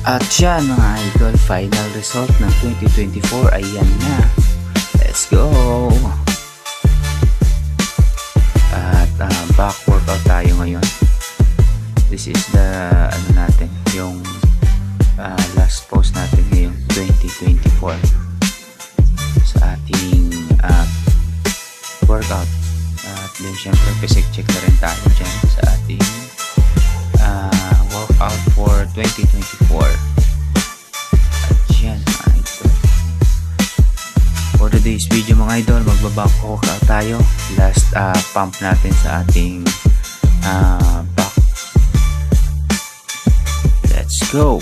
At yan mga idol, final result ng 2024, ayan na. Let's go! At back workout tayo ngayon. This is the ano natin, yung last post natin ngayong 2024 sa ating workout. At then syempre check na rin tayo dyan sa ating workout for 2024. At yan mga idol, for today's video mga idol, magbaback workout tayo. Last pump natin sa ating back. Let's go!